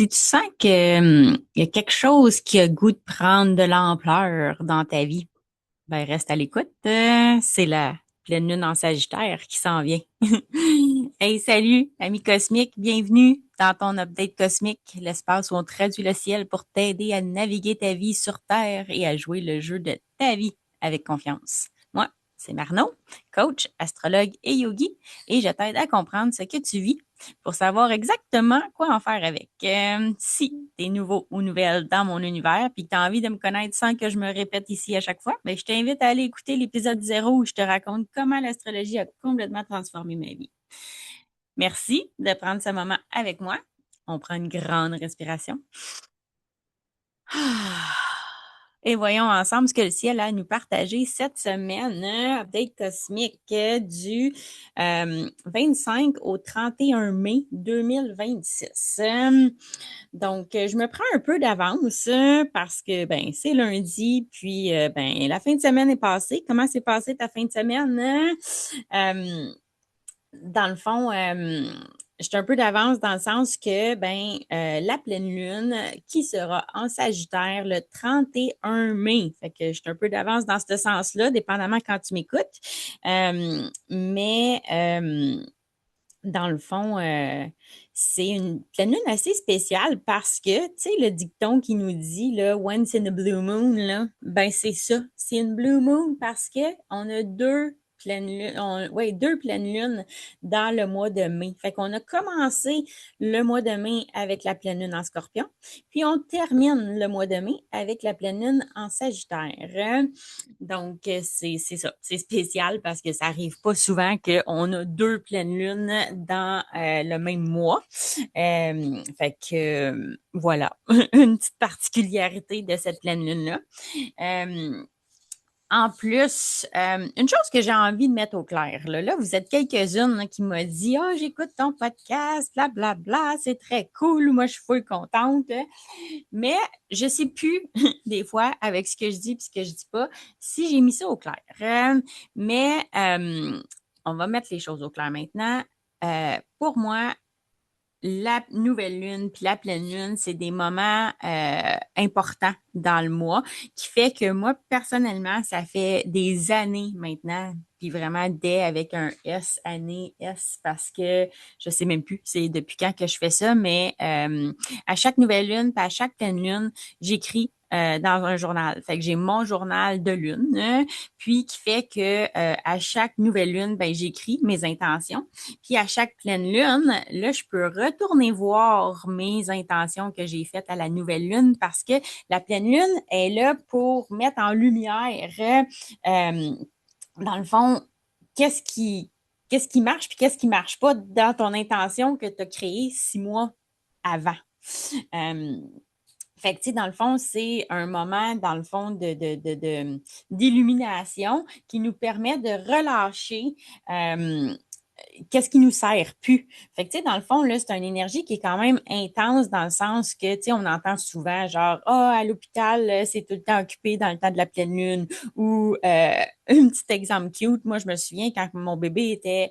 Si tu sens que, il y a quelque chose qui a goût de prendre de l'ampleur dans ta vie, ben reste à l'écoute. C'est la pleine lune en Sagittaire qui s'en vient. Hey, salut, ami cosmique, bienvenue dans ton update cosmique, l'espace où on traduit le ciel pour t'aider à naviguer ta vie sur Terre et à jouer le jeu de ta vie avec confiance. Moi, c'est Marnon, coach, astrologue et yogi, et je t'aide à comprendre ce que tu vis pour savoir exactement quoi en faire avec. Si tu es nouveau ou nouvelle dans mon univers puis que tu as envie de me connaître sans que je me répète ici à chaque fois, ben, je t'invite à aller écouter l'épisode 0 où je te raconte comment l'astrologie a complètement transformé ma vie. Merci de prendre ce moment avec moi. On prend une grande respiration. Ah. Et voyons ensemble ce que le ciel a à nous partager cette semaine. Update cosmique du 25 au 31 mai 2026. Donc, je me prends un peu d'avance parce que ben c'est lundi, puis ben la fin de semaine est passée. Comment s'est passée ta fin de semaine? Dans le fond, j'étais un peu d'avance dans le sens que la pleine lune qui sera en Sagittaire le 31 mai. Fait que j'étais un peu d'avance dans ce sens-là, dépendamment quand tu m'écoutes. Mais dans le fond, c'est une pleine lune assez spéciale parce que, tu sais, le dicton qui nous dit, là, once in a blue moon, là, ben c'est ça. C'est une blue moon parce que on a deux pleines lunes dans le mois de mai. Fait qu'on a commencé le mois de mai avec la pleine lune en Scorpion, puis on termine le mois de mai avec la pleine lune en Sagittaire. Donc, c'est ça. C'est spécial parce que ça arrive pas souvent qu'on a deux pleines lunes dans le même mois. Fait que, voilà, une petite particularité de cette pleine lune-là. Euh, En plus, une chose que j'ai envie de mettre au clair, là vous êtes quelques-unes là, qui m'ont dit «Ah, j'écoute ton podcast, blablabla, bla, bla, c'est très cool, moi je suis full contente». Mais je sais plus, des fois, avec ce que je dis et ce que je dis pas, si j'ai mis ça au clair. Mais on va mettre les choses au clair maintenant. Pour moi, la nouvelle lune puis la pleine lune, c'est des moments importants dans le mois qui fait que moi, personnellement, ça fait des années maintenant, puis vraiment des avec un S, année S, parce que je sais même plus c'est depuis quand que je fais ça, mais à chaque nouvelle lune puis à chaque pleine lune, j'écris dans un journal. Fait que j'ai mon journal de lune, puis qui fait que à chaque nouvelle lune, ben j'écris mes intentions. Puis à chaque pleine lune, là, je peux retourner voir mes intentions que j'ai faites à la nouvelle lune parce que la pleine lune est là pour mettre en lumière, dans le fond, qu'est-ce qui, qu'est-ce qui marche puis qu'est-ce qui marche pas dans ton intention que tu as créée 6 mois avant. Euh, Fait que, tu sais, dans le fond, c'est un moment, dans le fond, d'illumination qui nous permet de relâcher qu'est-ce qui nous sert plus. Fait que, tu sais, dans le fond, là, c'est une énergie qui est quand même intense dans le sens que, tu sais, on entend souvent genre, ah, à l'hôpital, c'est tout le temps occupé dans le temps de la pleine lune ou, un petit exemple cute, moi, je me souviens quand mon bébé était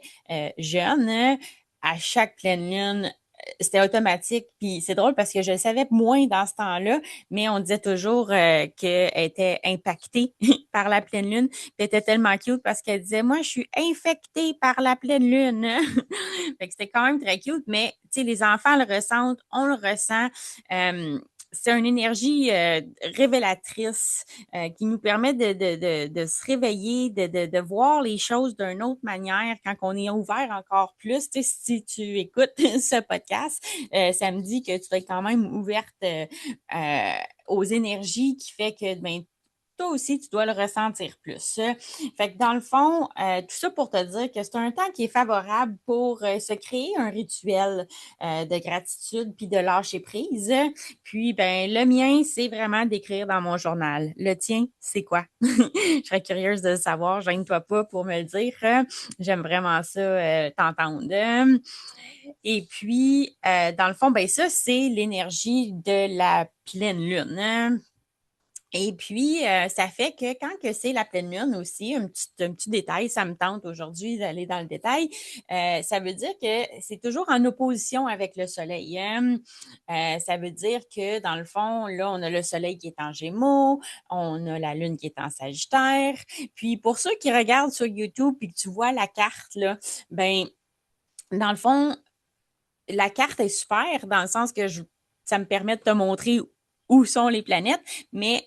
jeune, à chaque pleine lune, c'était automatique. Puis c'est drôle parce que je le savais moins dans ce temps-là, mais on disait toujours qu'elle était impactée par la pleine lune. Puis elle était tellement cute parce qu'elle disait, moi, je suis infectée par la pleine lune. Fait que c'était quand même très cute, mais tu sais, les enfants le ressentent, on le ressent. Euh, c'est une énergie révélatrice qui nous permet de se réveiller, de voir les choses d'une autre manière quand on est ouvert encore plus. Tu sais, si tu écoutes ce podcast, ça me dit que tu es quand même ouverte euh, aux énergies qui fait que ben, toi aussi, tu dois le ressentir plus. Fait que dans le fond, tout ça pour te dire que c'est un temps qui est favorable pour se créer un rituel de gratitude puis de lâcher prise. Puis, ben, le mien, c'est vraiment d'écrire dans mon journal. Le tien, c'est quoi? Je serais curieuse de le savoir. Gêne-toi pas pour me le dire. J'aime vraiment ça, t'entendre. Et puis, dans le fond, ben ça, c'est l'énergie de la pleine lune. Et puis, ça fait que quand que c'est la pleine lune aussi, un petit détail, ça me tente aujourd'hui d'aller dans le détail, ça veut dire que c'est toujours en opposition avec le soleil, hein. Ça veut dire que dans le fond, là, on a le soleil qui est en Gémeaux, on a la lune qui est en Sagittaire. Puis pour ceux qui regardent sur YouTube puis que tu vois la carte, là, ben dans le fond, la carte est super dans le sens que ça me permet de te montrer où sont les planètes, mais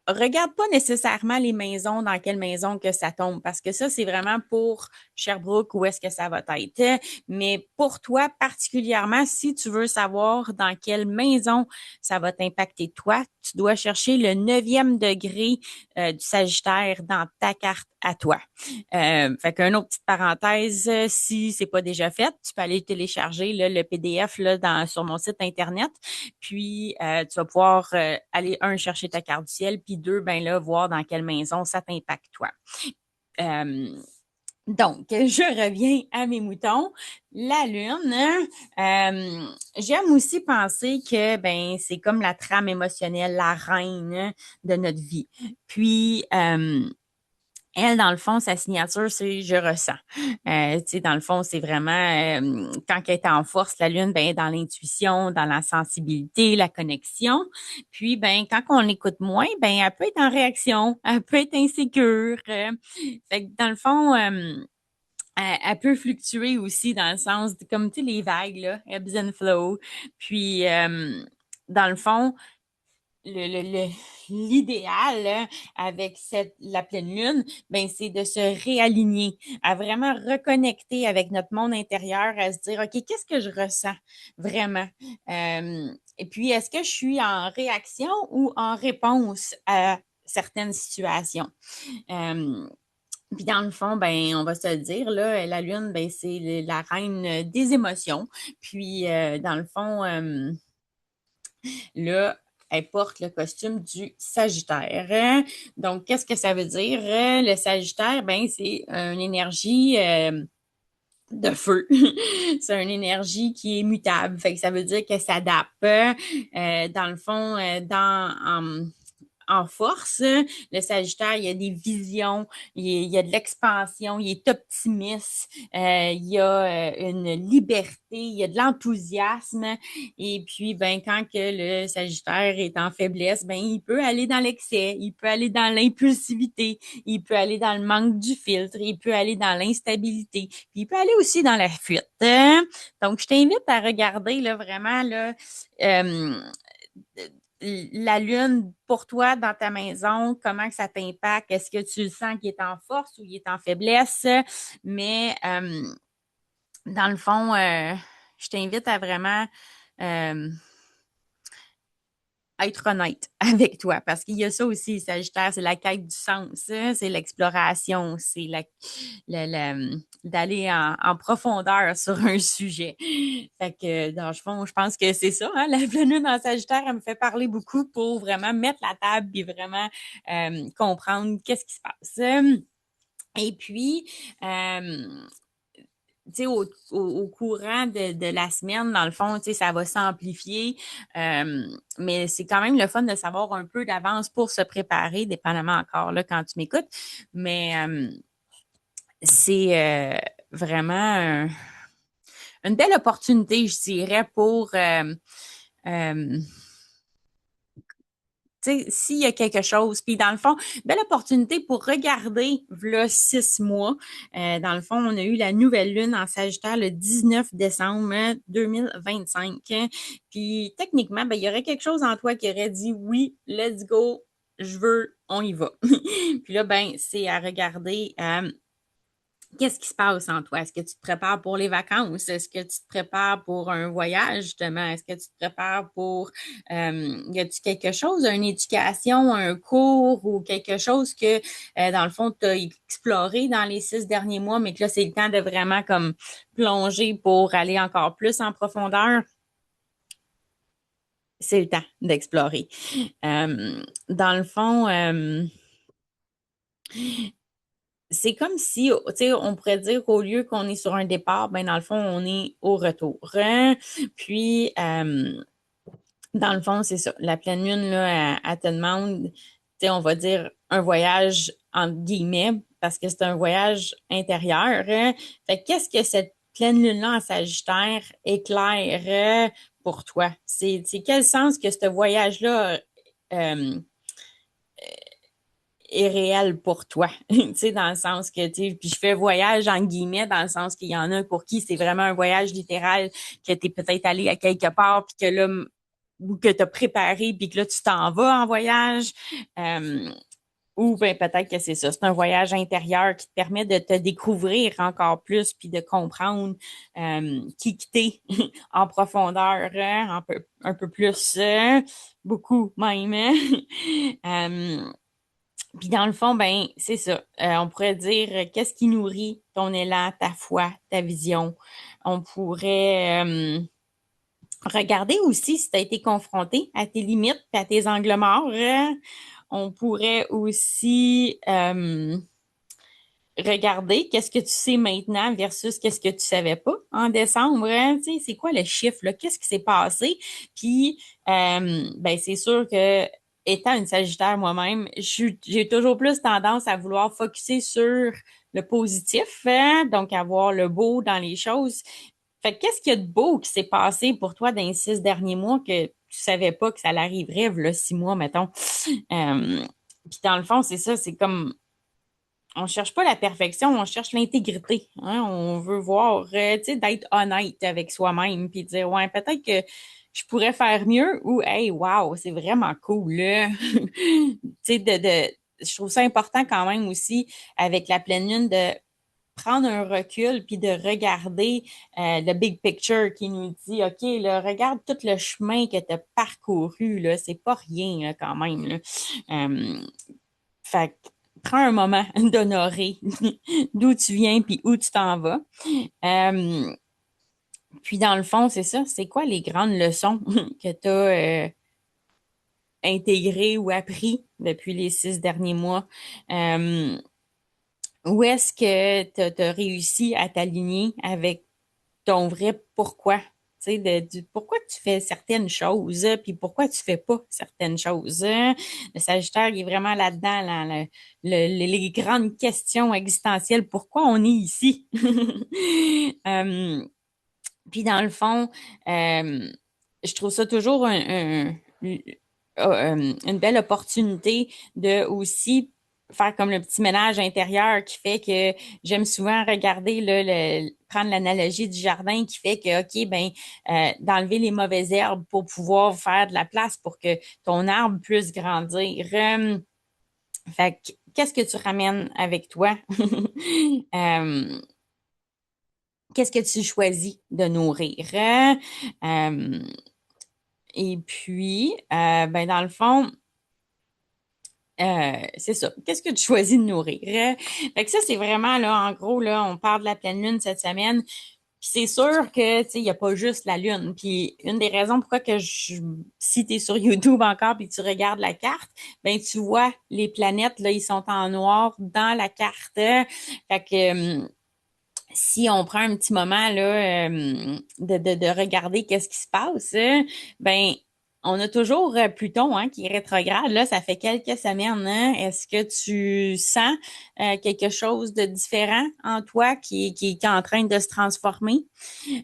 regarde pas nécessairement les maisons, dans quelle maison que ça tombe, parce que ça, c'est vraiment pour Sherbrooke, où est-ce que ça va être. Mais pour toi, particulièrement, si tu veux savoir dans quelle maison ça va t'impacter toi, tu dois chercher le 9e degré du Sagittaire dans ta carte à toi. Fait qu'une autre petite parenthèse, si c'est pas déjà fait, tu peux aller télécharger là, le PDF là, sur mon site Internet. Puis, tu vas pouvoir aller, un, chercher ta carte du ciel, puis deux, ben là, voir dans quelle maison ça t'impacte toi. Euh, donc, je reviens à mes moutons. La Lune, j'aime aussi penser que ben c'est comme la trame émotionnelle, la reine de notre vie. Puis, elle, dans le fond, sa signature, c'est je ressens. Tu sais, dans le fond, c'est vraiment quand elle est en force, la lune, ben, dans l'intuition, dans la sensibilité, la connexion. Puis, ben, quand on l'écoute moins, ben, elle peut être en réaction, elle peut être insécure. Fait que dans le fond, elle peut fluctuer aussi dans le sens de, comme tu sais, les vagues, là, ebbs and flow. Puis, dans le fond, l'idéal là, avec la pleine lune, ben c'est de se réaligner, à vraiment reconnecter avec notre monde intérieur, à se dire OK, qu'est-ce que je ressens vraiment? Et puis, est-ce que je suis en réaction ou en réponse à certaines situations? Puis dans le fond, ben on va se le dire là, la lune, ben c'est la reine des émotions. Puis dans le fond, là, elle porte le costume du Sagittaire. Donc, qu'est-ce que ça veut dire? Le Sagittaire, ben, c'est une énergie de feu. C'est une énergie qui est mutable. Fait que ça veut dire qu'elle s'adapte. Dans le fond, en force. Le Sagittaire, il y a des visions, il y a de l'expansion, il est optimiste, il y a une liberté, il y a de l'enthousiasme. Et puis, ben, quand que le Sagittaire est en faiblesse, ben, il peut aller dans l'excès, il peut aller dans l'impulsivité, il peut aller dans le manque du filtre, il peut aller dans l'instabilité, puis il peut aller aussi dans la fuite. Donc, je t'invite à regarder là, vraiment là, euh, la lune pour toi dans ta maison, comment que ça t'impacte? Est-ce que tu le sens qu'il est en force ou il est en faiblesse? Mais dans le fond, je t'invite à vraiment euh, être honnête avec toi parce qu'il y a ça aussi, Sagittaire, c'est la quête du sens, hein, c'est l'exploration, c'est d'aller en profondeur sur un sujet. Fait que, dans le fond, je pense que c'est ça, hein, la pleine lune en Sagittaire, elle me fait parler beaucoup pour vraiment mettre la table et vraiment comprendre qu'est-ce qui se passe. Et puis, tu sais, au courant de la semaine, dans le fond, tu sais, ça va s'amplifier. Mais c'est quand même le fun de savoir un peu d'avance pour se préparer, dépendamment encore là quand tu m'écoutes. Mais c'est vraiment une belle opportunité, je dirais, pour euh, tu sais, s'il y a quelque chose, puis dans le fond, belle opportunité pour regarder v'là 6 mois. Dans le fond, on a eu la nouvelle lune en Sagittaire le 19 décembre 2025. Puis techniquement, ben, il y aurait quelque chose en toi qui aurait dit oui, let's go, je veux, on y va. Puis là, ben, c'est à regarder. Qu'est-ce qui se passe en toi? Est-ce que tu te prépares pour les vacances? Est-ce que tu te prépares pour un voyage, justement? Est-ce que tu te prépares pour... y a-tu quelque chose, une éducation, un cours ou quelque chose que, dans le fond, tu as exploré dans les 6 derniers mois, mais que là, c'est le temps de vraiment comme plonger pour aller encore plus en profondeur? C'est le temps d'explorer. Dans le fond... c'est comme si, tu sais, on pourrait dire qu'au lieu qu'on est sur un départ, ben dans le fond, on est au retour. Puis, Dans le fond, c'est ça. La pleine lune, là, elle te demande, tu sais, on va dire un voyage entre guillemets, parce que c'est un voyage intérieur, hein. Fait que qu'est-ce que cette pleine lune-là en Sagittaire éclaire pour toi? C'est quel sens que ce voyage-là euh, est réel pour toi? Tu sais, dans le sens que, tu sais, puis je fais voyage en guillemets, dans le sens qu'il y en a pour qui c'est vraiment un voyage littéral, que tu es peut-être allé à quelque part, puis que là, ou que tu as préparé, puis que là, tu t'en vas en voyage. Euh, ou ben, peut-être que c'est ça. C'est un voyage intérieur qui te permet de te découvrir encore plus, puis de comprendre qui que t'es en profondeur, un peu plus, beaucoup même. Puis dans le fond, ben, c'est ça. On pourrait dire qu'est-ce qui nourrit ton élan, ta foi, ta vision. On pourrait regarder aussi si tu as été confronté à tes limites et à tes angles morts. On pourrait aussi regarder qu'est-ce que tu sais maintenant versus qu'est-ce que tu savais pas en décembre. Hein? Tu sais, c'est quoi le chiffre, là? Qu'est-ce qui s'est passé? Puis, ben, c'est sûr que étant une Sagittaire moi-même, j'ai toujours plus tendance à vouloir focuser sur le positif, hein? Donc à voir le beau dans les choses. Fait que qu'est-ce qu'il y a de beau qui s'est passé pour toi dans les 6 derniers mois que tu savais pas que ça l'arriverait, là, 6 mois, mettons. Puis dans le fond, c'est ça, c'est comme on cherche pas la perfection, on cherche l'intégrité. Hein? On veut voir, tu sais, d'être honnête avec soi-même, puis dire, ouais, peut-être que je pourrais faire mieux ou, hey, wow, c'est vraiment cool, là. Tu sais, je trouve ça important quand même aussi avec la pleine lune de prendre un recul puis de regarder le big picture qui nous dit, OK, là, regarde tout le chemin que tu as parcouru, là, c'est pas rien, là, quand même, là. Euh, fait que prends un moment d'honorer d'où tu viens puis où tu t'en vas. Euh, puis dans le fond, c'est ça, c'est quoi les grandes leçons que tu as intégrées ou appris depuis les 6 derniers mois? Euh, Où est-ce que tu as réussi à t'aligner avec ton vrai pourquoi? Tu sais, du pourquoi tu fais certaines choses, puis pourquoi tu fais pas certaines choses. Le Sagittaire, il est vraiment là-dedans, là, les grandes questions existentielles. Pourquoi on est ici? Euh, Puis dans le fond, je trouve ça toujours une belle opportunité de aussi faire comme le petit ménage intérieur qui fait que j'aime souvent regarder prendre l'analogie du jardin qui fait que OK ben d'enlever les mauvaises herbes pour pouvoir faire de la place pour que ton arbre puisse grandir. Fait que, qu'est-ce que tu ramènes avec toi? Euh, Qu'est-ce que tu choisis de nourrir? Euh, et puis, ben dans le fond, c'est ça. Qu'est-ce que tu choisis de nourrir? Fait que ça, c'est vraiment, là, en gros, là, on parle de la pleine lune cette semaine. Puis c'est sûr que, tu sais, il n'y a pas juste la lune. Puis une des raisons pourquoi que si tu es sur YouTube encore puis tu regardes la carte, ben tu vois les planètes, là, ils sont en noir dans la carte. Fait que si on prend un petit moment là de regarder qu'est-ce qui se passe, ben on a toujours Pluton qui est rétrograde. Là, ça fait quelques semaines. Hein. Est-ce que tu sens quelque chose de différent en toi qui est en train de se transformer?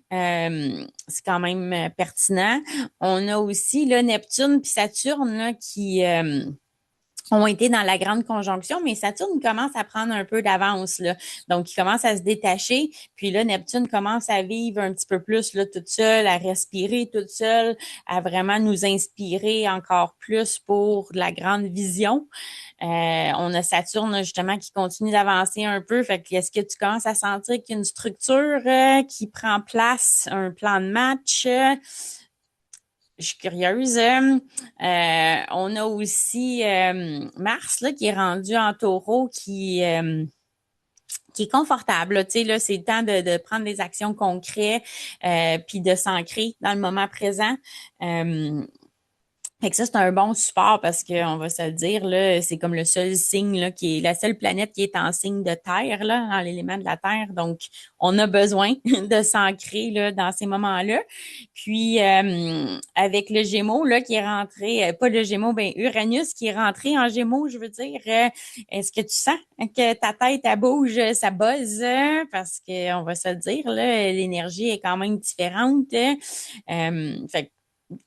C'est quand même pertinent. On a aussi là, Neptune puis Saturne là, qui ont été dans la grande conjonction, mais Saturne commence à prendre un peu d'avance, là. Donc, il commence à se détacher. Puis là, Neptune commence à vivre un petit peu plus, là, toute seule, à respirer toute seule, à vraiment nous inspirer encore plus pour de la grande vision. On a Saturne, justement, qui continue d'avancer un peu. Fait que est-ce que tu commences à sentir qu'il y a une structure qui prend place, un plan de match? Je suis curieuse. On a aussi Mars là, qui est rendu en taureau, qui est confortable. Là, tu sais, là, c'est le temps de prendre des actions concrètes puis de s'ancrer dans le moment présent. Euh, Fait que ça, c'est un bon support parce qu'on va se le dire, là, c'est comme le seul signe, là, qui est la seule planète qui est en signe de terre, là, dans l'élément de la terre. Donc, on a besoin de s'ancrer, là, dans ces moments-là. Puis, avec le Gémeaux, là, qui est rentré, pas le Gémeaux, ben, Uranus qui est rentré en Gémeaux, je veux dire, est-ce que tu sens que ta tête, elle bouge, ça buzz? Parce que, on va se le dire, là, l'énergie est quand même différente. Fait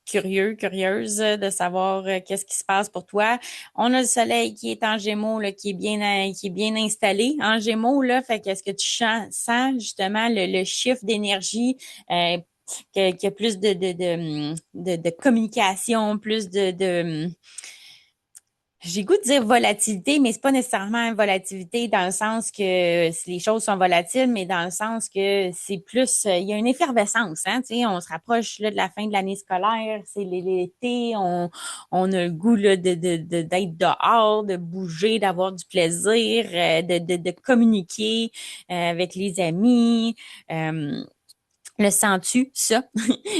curieuse de savoir qu'est-ce qui se passe pour toi. On a le soleil qui est en Gémeaux, là, qui est bien installé en Gémeaux, là. Fait qu'est-ce que tu sens justement le chiffre d'énergie, qu'il y a plus de communication, plus de j'ai le goût de dire volatilité, mais c'est pas nécessairement une volatilité dans le sens que les choses sont volatiles, mais dans le sens que c'est plus, il y a une effervescence, hein, tu sais, on se rapproche là de la fin de l'année scolaire, c'est l'été, on a le goût là d'être dehors, de bouger, d'avoir du plaisir, de communiquer avec les amis. Euh, le sens-tu, ça?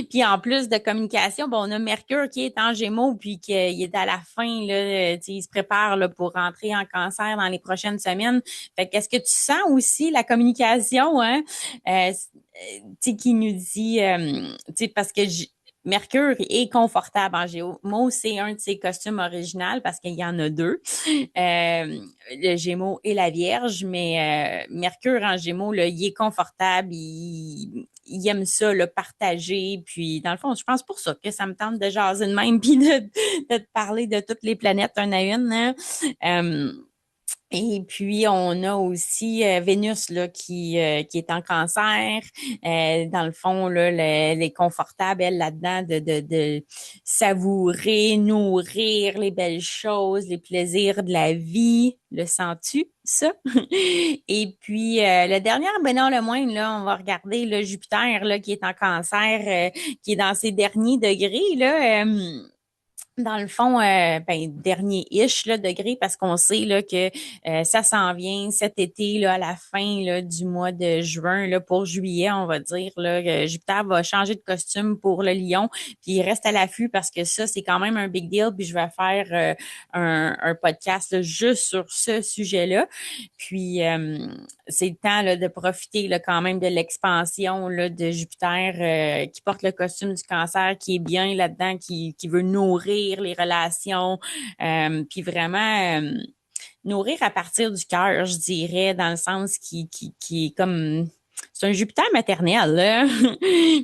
Puis en plus de communication, bon, on a Mercure qui est en Gémeaux, puis qu'il est à la fin, là, tu sais, il se prépare là, pour rentrer en Cancer dans les prochaines semaines. Fait qu'est-ce que tu sens aussi la communication, hein? Tu sais, qui nous dit, tu sais, parce que Mercure est confortable en Gémeaux, c'est un de ses costumes originaux parce qu'il y en a deux, le Gémeaux et la Vierge, mais Mercure en Gémeaux, là, il est confortable, il aime ça, le partager. Puis, dans le fond, je pense pour ça que ça me tente de jaser de même puis de te parler de toutes les planètes une à une. Hein. Euh, et puis, on a aussi Vénus là, qui est en cancer. Dans le fond, là, elle est confortable, elle, là-dedans, de savourer, nourrir les belles choses, les plaisirs de la vie. Le sens-tu, ça? Et puis, le dernier, ben non, le moindre, là, on va regarder le Jupiter là, qui est en cancer, qui est dans ses derniers degrés. Là, dans le fond, dernier-ish là, degré, parce qu'on sait là, que ça s'en vient cet été, là, à la fin là, du mois de juin, là, pour juillet, on va dire, là, Jupiter va changer de costume pour le lion, puis il reste à l'affût parce que ça, c'est quand même un big deal, puis je vais faire un podcast là, juste sur ce sujet-là. Puis c'est le temps là, de profiter là, quand même de l'expansion là, de Jupiter qui porte le costume du cancer, qui est bien là-dedans, qui veut nourrir les relations, puis vraiment nourrir à partir du cœur, je dirais, dans le sens qui est comme... C'est un Jupiter maternel, là.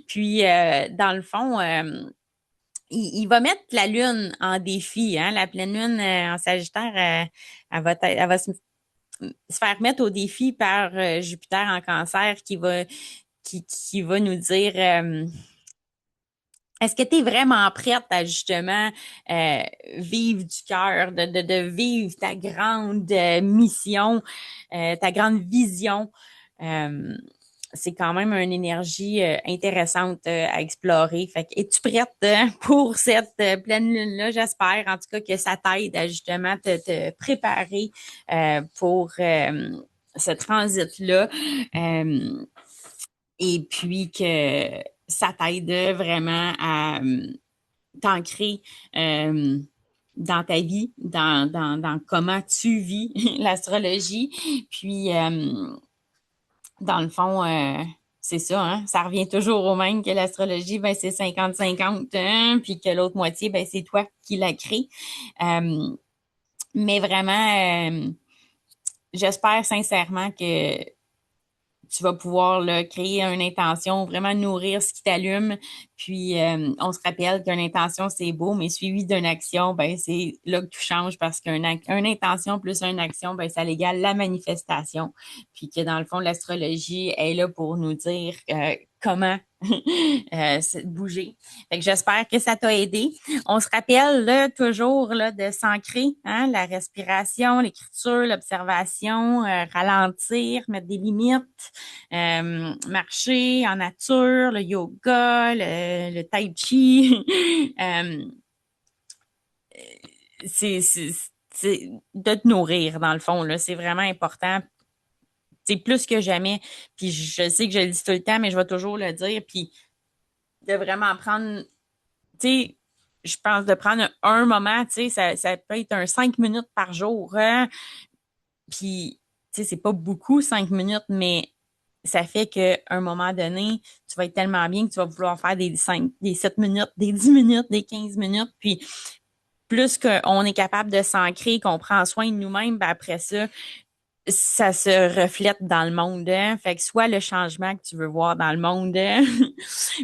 Puis, dans le fond, il va mettre la Lune en défi. Hein? La pleine Lune en Sagittaire, elle va se faire mettre au défi par Jupiter en Cancer qui va nous dire est-ce que tu es vraiment prête à justement vivre du cœur, de vivre ta grande mission, ta grande vision? Euh, c'est quand même une énergie intéressante à explorer. Fait que, es-tu prête pour cette pleine lune-là? J'espère en tout cas que ça t'aide à justement te préparer pour ce transit-là. Euh, et puis que ça t'aide vraiment à t'ancrer dans ta vie, dans comment tu vis l'astrologie. Puis, dans le fond, c'est ça, hein, ça revient toujours au même que l'astrologie, ben, c'est 50-50, hein, puis que l'autre moitié, ben, c'est toi qui la crée. Euh, mais vraiment, j'espère sincèrement que tu vas pouvoir là, créer une intention, vraiment nourrir ce qui t'allume. Puis, on se rappelle qu'une intention, c'est beau, mais suivi d'une action, ben c'est là que tout change parce qu'une intention plus une action, ben ça l'égale la manifestation. Puis que dans le fond, l'astrologie est là pour nous dire comment bouger. Fait que j'espère que ça t'a aidé. On se rappelle là, toujours là, de s'ancrer, hein, la respiration, l'écriture, l'observation, ralentir, mettre des limites, marcher en nature, le yoga, le tai chi. euh, c'est c'est de te nourrir dans le fond là, c'est vraiment important. C'est plus que jamais. Puis je sais que je le dis tout le temps, mais je vais toujours le dire. Puis de vraiment prendre, tu sais, je pense de prendre un moment, tu sais, ça peut être un 5 minutes par jour, hein. Puis, tu sais, c'est pas beaucoup, 5 minutes, mais ça fait qu'à un moment donné, tu vas être tellement bien que tu vas vouloir faire des 7 minutes, des 10 minutes, des 15 minutes. Puis, plus qu'on est capable de s'ancrer, qu'on prend soin de nous-mêmes, ben après ça, ça se reflète dans le monde, hein. Fait que soit le changement que tu veux voir dans le monde, hein.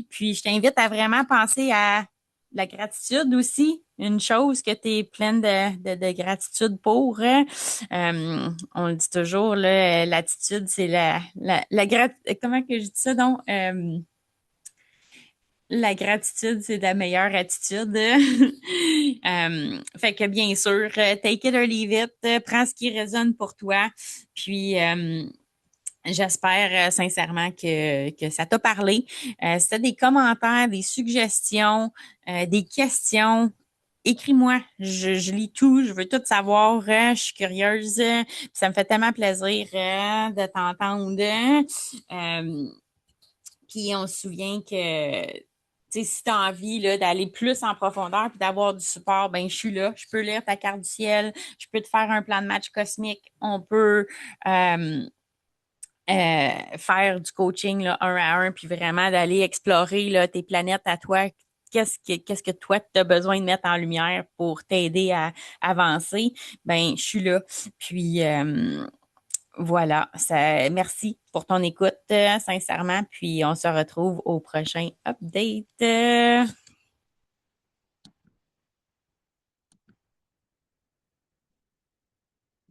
Puis je t'invite à vraiment penser à la gratitude aussi. Une chose que tu es pleine de gratitude pour, hein. On le dit toujours, là, l'attitude, c'est comment que je dis ça donc? La gratitude, c'est la meilleure attitude. Fait que bien sûr, take it or leave it, prends ce qui résonne pour toi. Puis j'espère sincèrement que ça t'a parlé. Si tu as des commentaires, des suggestions, des questions, écris-moi. Je lis tout, je veux tout savoir. Je suis curieuse. Puis ça me fait tellement plaisir de t'entendre. Euh, Puis on se souvient que tu sais, si tu as envie là, d'aller plus en profondeur puis d'avoir du support, ben je suis là. Je peux lire ta carte du ciel, je peux te faire un plan de match cosmique. On peut faire du coaching là, 1 à 1, puis vraiment d'aller explorer là, tes planètes à toi. Qu'est-ce que toi, tu as besoin de mettre en lumière pour t'aider à avancer? Ben, je suis là. Puis voilà, merci pour ton écoute, sincèrement. Puis on se retrouve au prochain update.